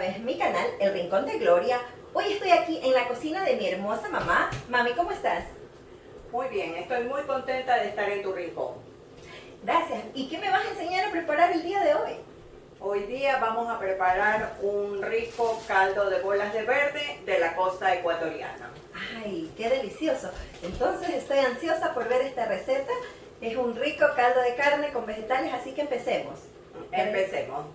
vez mi canal, El Rincón de Gloria. Hoy estoy aquí en la cocina de mi hermosa mamá. Mami, ¿cómo estás? Muy bien, estoy muy contenta de estar en tu rincón. Gracias. ¿Y qué me vas a enseñar a preparar el día de hoy? Hoy día vamos a preparar un rico caldo de bolas de verde de la costa ecuatoriana. ¡Ay, qué delicioso! Entonces estoy ansiosa por ver esta receta. Es un rico caldo de carne con vegetales, así que empecemos. Empecemos.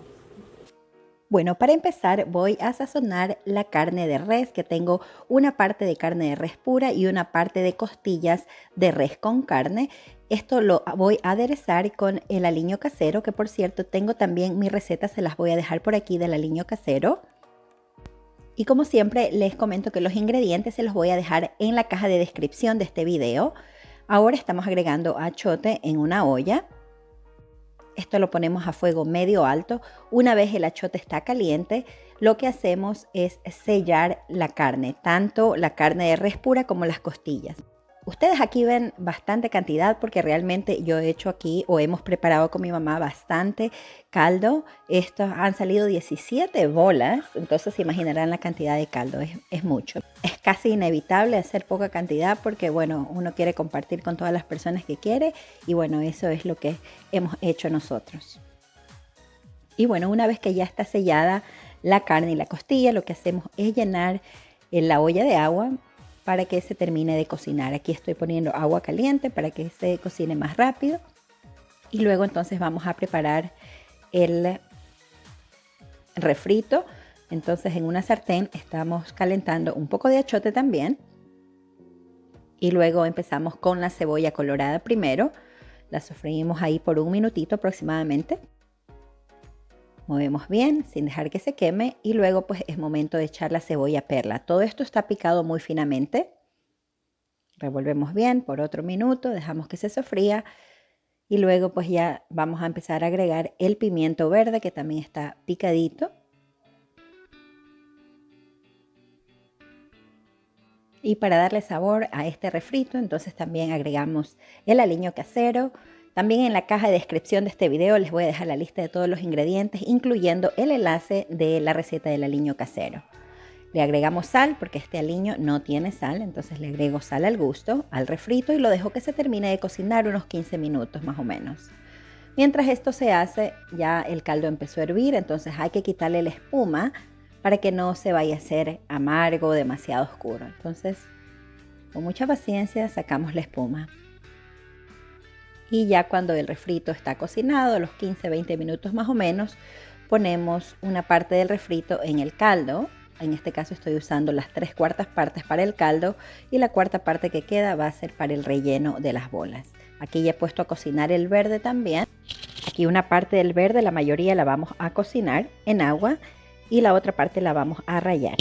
Bueno, para empezar voy a sazonar la carne de res, que tengo una parte de carne de res pura y una parte de costillas de res con carne. Esto lo voy a aderezar con el aliño casero, que por cierto tengo también mi receta, se las voy a dejar por aquí del aliño casero. Y como siempre les comento que los ingredientes se los voy a dejar en la caja de descripción de este video. Ahora estamos agregando achote en una olla. Esto lo ponemos a fuego medio alto. Una vez el achote está caliente, lo que hacemos es sellar la carne, tanto la carne de res pura como las costillas. Ustedes aquí ven bastante cantidad porque realmente yo he hecho aquí o hemos preparado con mi mamá bastante caldo. Estos han salido 17 bolas, entonces se imaginarán la cantidad de caldo, es mucho. Es casi inevitable hacer poca cantidad porque bueno, uno quiere compartir con todas las personas que quiere y bueno, eso es lo que hemos hecho nosotros. Y bueno, una vez que ya está sellada la carne y la costilla, lo que hacemos es llenar la olla de agua para que se termine de cocinar. Aquí estoy poniendo agua caliente para que se cocine más rápido. Y luego entonces vamos a preparar el refrito. Entonces en una sartén estamos calentando un poco de achote también. Y luego empezamos con la cebolla colorada primero. La sofreímos ahí por un minutito aproximadamente. Movemos bien sin dejar que se queme y luego pues es momento de echar la cebolla perla. Todo esto está picado muy finamente. Revolvemos bien por otro minuto, dejamos que se sofría y luego pues ya vamos a empezar a agregar el pimiento verde que también está picadito. Y para darle sabor a este refrito, entonces también agregamos el aliño casero. También en la caja de descripción de este video les voy a dejar la lista de todos los ingredientes, incluyendo el enlace de la receta del aliño casero. Le agregamos sal porque este aliño no tiene sal, entonces le agrego sal al gusto al refrito y lo dejo que se termine de cocinar unos 15 minutos más o menos. Mientras esto se hace, ya el caldo empezó a hervir, entonces hay que quitarle la espuma para que no se vaya a hacer amargo o demasiado oscuro. Entonces, con mucha paciencia sacamos la espuma. Y ya cuando el refrito está cocinado, a los 15-20 minutos más o menos, ponemos una parte del refrito en el caldo. En este caso estoy usando las 3/4 partes para el caldo y la cuarta parte que queda va a ser para el relleno de las bolas. Aquí ya he puesto a cocinar el verde también. Aquí una parte del verde, la mayoría la vamos a cocinar en agua y la otra parte la vamos a rallar.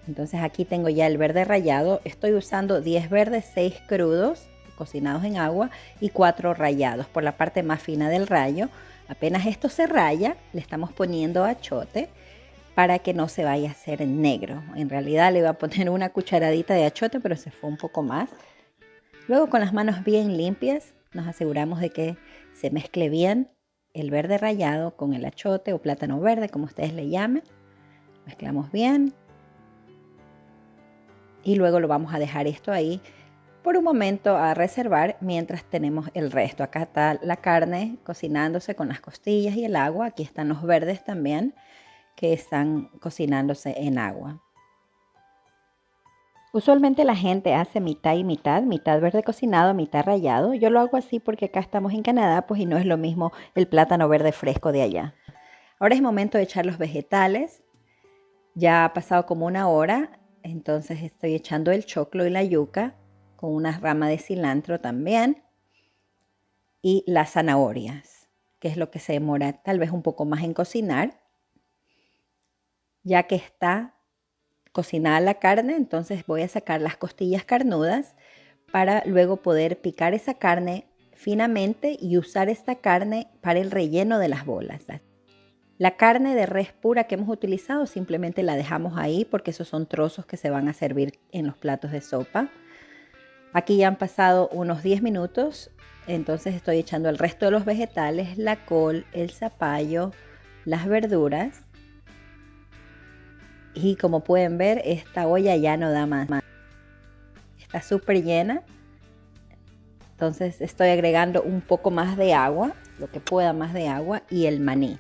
Entonces aquí tengo ya el verde rallado. Estoy usando 10 verdes, 6 crudos, cocinados en agua y 4 rallados por la parte más fina del rayo. Apenas esto se raya, le estamos poniendo achote para que no se vaya a hacer negro. En realidad le iba a poner una cucharadita de achote, pero se fue un poco más. Luego con las manos bien limpias nos aseguramos de que se mezcle bien el verde rallado con el achote o plátano verde, como ustedes le llamen. Mezclamos bien. Y luego lo vamos a dejar esto ahí por un momento a reservar mientras tenemos el resto. Acá está la carne cocinándose con las costillas y el agua. Aquí están los verdes también que están cocinándose en agua. Usualmente la gente hace mitad y mitad verde cocinado, mitad rallado. Yo lo hago así porque acá estamos en Canadá, pues y no es lo mismo el plátano verde fresco de allá. Ahora es momento de echar los vegetales. Ya ha pasado como una hora, entonces estoy echando el choclo y la yuca con una rama de cilantro también y las zanahorias, que es lo que se demora tal vez un poco más en cocinar. Ya que está cocinada la carne, entonces voy a sacar las costillas carnudas para luego poder picar esa carne finamente y usar esta carne para el relleno de las bolas. La carne de res pura que hemos utilizado simplemente la dejamos ahí porque esos son trozos que se van a servir en los platos de sopa. Aquí ya han pasado unos 10 minutos, entonces estoy echando el resto de los vegetales, la col, el zapallo, las verduras. Y como pueden ver, esta olla ya no da más. Está súper llena. Entonces estoy agregando un poco más de agua, lo que pueda más de agua, y el maní.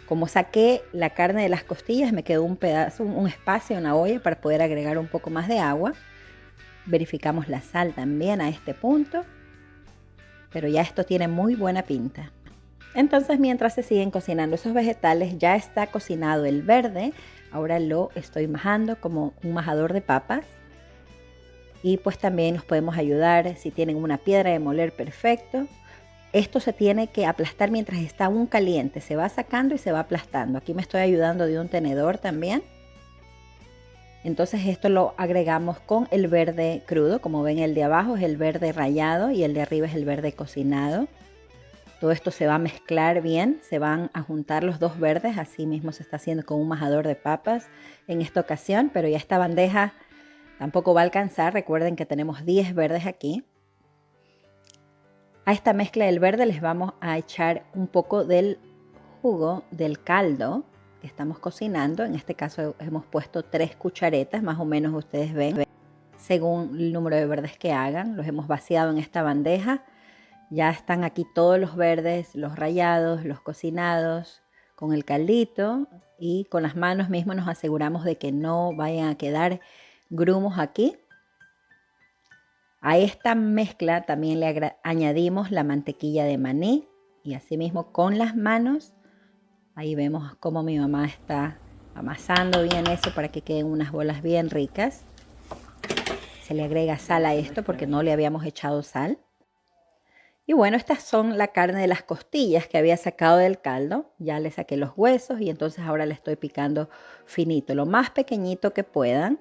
Como saqué la carne de las costillas, me quedó un pedazo, un espacio en la olla para poder agregar un poco más de agua. Verificamos la sal también a este punto, pero ya esto tiene muy buena pinta. Entonces, mientras se siguen cocinando esos vegetales, ya está cocinado el verde. Ahora lo estoy majando como un majador de papas. Y pues también nos podemos ayudar si tienen una piedra de moler, perfecto. Esto se tiene que aplastar mientras está aún caliente. Se va sacando y se va aplastando. Aquí me estoy ayudando de un tenedor también. Entonces esto lo agregamos con el verde crudo. Como ven, el de abajo es el verde rallado y el de arriba es el verde cocinado. Todo esto se va a mezclar bien, se van a juntar los dos verdes. Así mismo se está haciendo con un majador de papas en esta ocasión, pero ya esta bandeja tampoco va a alcanzar. Recuerden que tenemos 10 verdes aquí. A esta mezcla del verde les vamos a echar un poco del jugo del caldo que estamos cocinando. En este caso hemos puesto 3 cucharetas, más o menos ustedes ven, según el número de verdes que hagan. Los hemos vaciado en esta bandeja. Ya están aquí todos los verdes, los rallados, los cocinados, con el caldito, y con las manos mismo nos aseguramos de que no vayan a quedar grumos aquí. A esta mezcla también le añadimos la mantequilla de maní, y así mismo con las manos, ahí vemos cómo mi mamá está amasando bien eso para que queden unas bolas bien ricas. Se le agrega sal a esto porque no le habíamos echado sal. Y bueno, estas son la carne de las costillas que había sacado del caldo. Ya le saqué los huesos y entonces ahora le estoy picando finito, lo más pequeñito que puedan,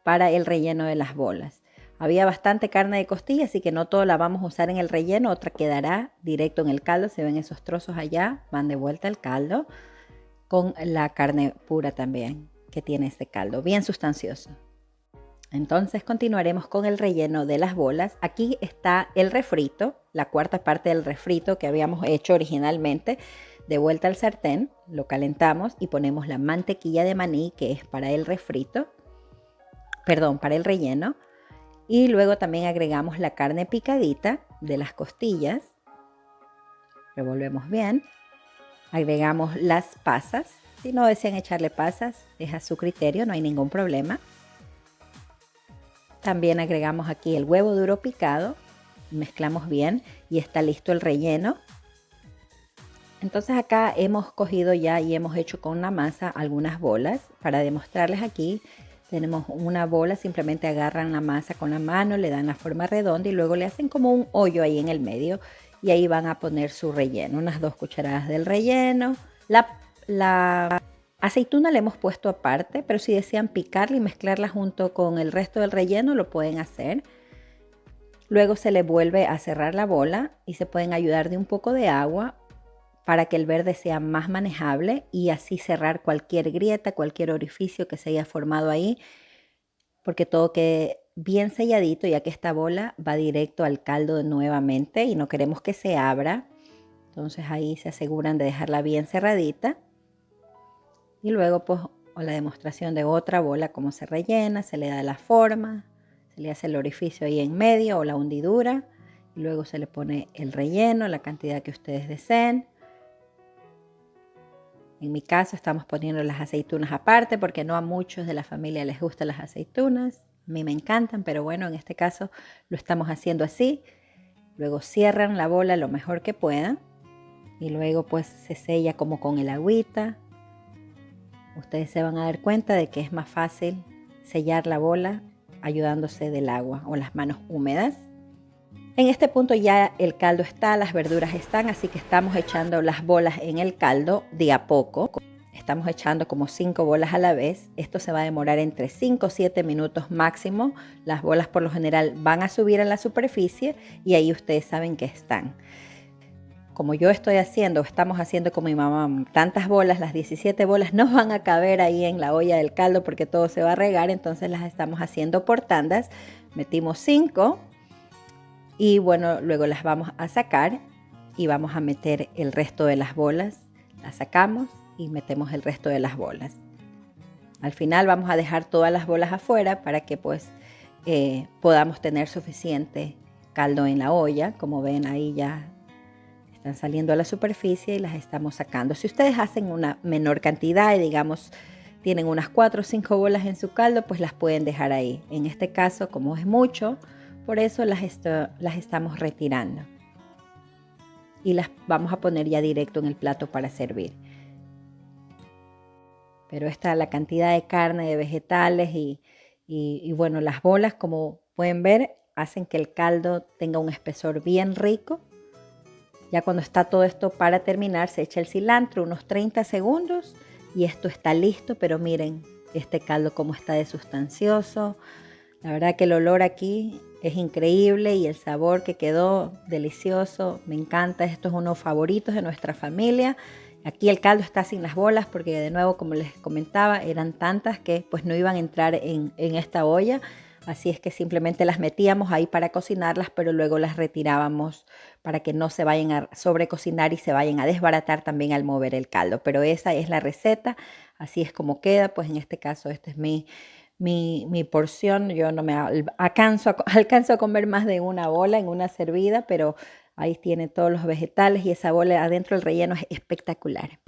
para el relleno de las bolas. Había bastante carne de costilla, así que no toda la vamos a usar en el relleno, otra quedará directo en el caldo. Se ven esos trozos allá, van de vuelta al caldo, con la carne pura también que tiene este caldo, bien sustancioso. Entonces continuaremos con el relleno de las bolas. Aquí está el refrito, la cuarta parte del refrito que habíamos hecho originalmente. De vuelta al sartén, lo calentamos y ponemos la mantequilla de maní, que es para el refrito, para el relleno. Y luego también agregamos la carne picadita de las costillas. Revolvemos bien. Agregamos las pasas. Si no desean echarle pasas, es a su criterio, no hay ningún problema. También agregamos aquí el huevo duro picado, mezclamos bien y está listo el relleno. Entonces acá hemos cogido ya y hemos hecho con la masa algunas bolas. Para demostrarles aquí, tenemos una bola, simplemente agarran la masa con la mano, le dan la forma redonda y luego le hacen como un hoyo ahí en el medio y ahí van a poner su relleno, unas 2 cucharadas del relleno. La aceituna la hemos puesto aparte, pero si desean picarla y mezclarla junto con el resto del relleno, lo pueden hacer. Luego se le vuelve a cerrar la bola y se pueden ayudar de un poco de agua para que el verde sea más manejable y así cerrar cualquier grieta, cualquier orificio que se haya formado ahí, porque todo quede bien selladito, ya que esta bola va directo al caldo nuevamente y no queremos que se abra. Entonces ahí se aseguran de dejarla bien cerradita. Y luego pues la demostración de otra bola, cómo se rellena, se le da la forma, se le hace el orificio ahí en medio o la hundidura. Y luego se le pone el relleno, la cantidad que ustedes deseen. En mi caso estamos poniendo las aceitunas aparte porque no a muchos de la familia les gustan las aceitunas. A mí me encantan, pero bueno, en este caso lo estamos haciendo así. Luego cierran la bola lo mejor que puedan y luego pues se sella como con el agüita. Ustedes se van a dar cuenta de que es más fácil sellar la bola ayudándose del agua o las manos húmedas. En este punto ya el caldo está, las verduras están, así que estamos echando las bolas en el caldo de a poco. Estamos echando como 5 bolas a la vez. Esto se va a demorar entre 5 o 7 minutos máximo. Las bolas por lo general van a subir a la superficie y ahí ustedes saben que están. como yo estoy haciendo, estamos haciendo con mi mamá tantas bolas, las 17 bolas no van a caber ahí en la olla del caldo porque todo se va a regar, entonces las estamos haciendo por tandas. Metimos 5 y bueno, luego las vamos a sacar y vamos a meter el resto de las bolas. Las sacamos y metemos el resto de las bolas. Al final vamos a dejar todas las bolas afuera para que pues podamos tener suficiente caldo en la olla. Como ven, ahí ya están saliendo a la superficie y las estamos sacando. Si ustedes hacen una menor cantidad y digamos tienen unas 4 o 5 bolas en su caldo, pues las pueden dejar ahí. En este caso, como es mucho, por eso las estamos retirando. Y las vamos a poner ya directo en el plato para servir. Pero esta la cantidad de carne, de vegetales y bueno, las bolas, como pueden ver, hacen que el caldo tenga un espesor bien rico. Ya cuando está todo esto para terminar, se echa el cilantro, unos 30 segundos y esto está listo. Pero miren este caldo cómo está de sustancioso. La verdad que el olor aquí es increíble y el sabor que quedó delicioso. Me encanta, esto es uno de los favoritos de nuestra familia. Aquí el caldo está sin las bolas porque de nuevo, como les comentaba, eran tantas que pues no iban a entrar en esta olla. Así es que simplemente las metíamos ahí para cocinarlas, pero luego las retirábamos para que no se vayan a sobrecocinar y se vayan a desbaratar también al mover el caldo. Pero esa es la receta, así es como queda. Pues en este caso, esta es mi porción. Yo no me alcanzo a comer más de una bola en una servida, pero ahí tiene todos los vegetales y esa bola adentro, el relleno es espectacular.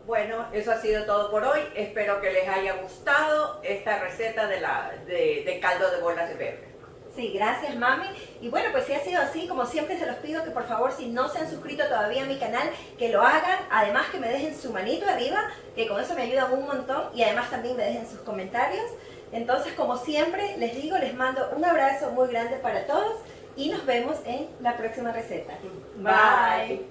Bueno, eso ha sido todo por hoy. Espero que les haya gustado esta receta de caldo de bolas de verde. Sí, gracias mami. Y bueno, pues si ha sido así, como siempre se los pido que por favor, si no se han suscrito todavía a mi canal, que lo hagan. Además que me dejen su manito arriba, que con eso me ayudan un montón. Y además también me dejen sus comentarios. Entonces, como siempre, les digo, les mando un abrazo muy grande para todos. Y nos vemos en la próxima receta. Bye.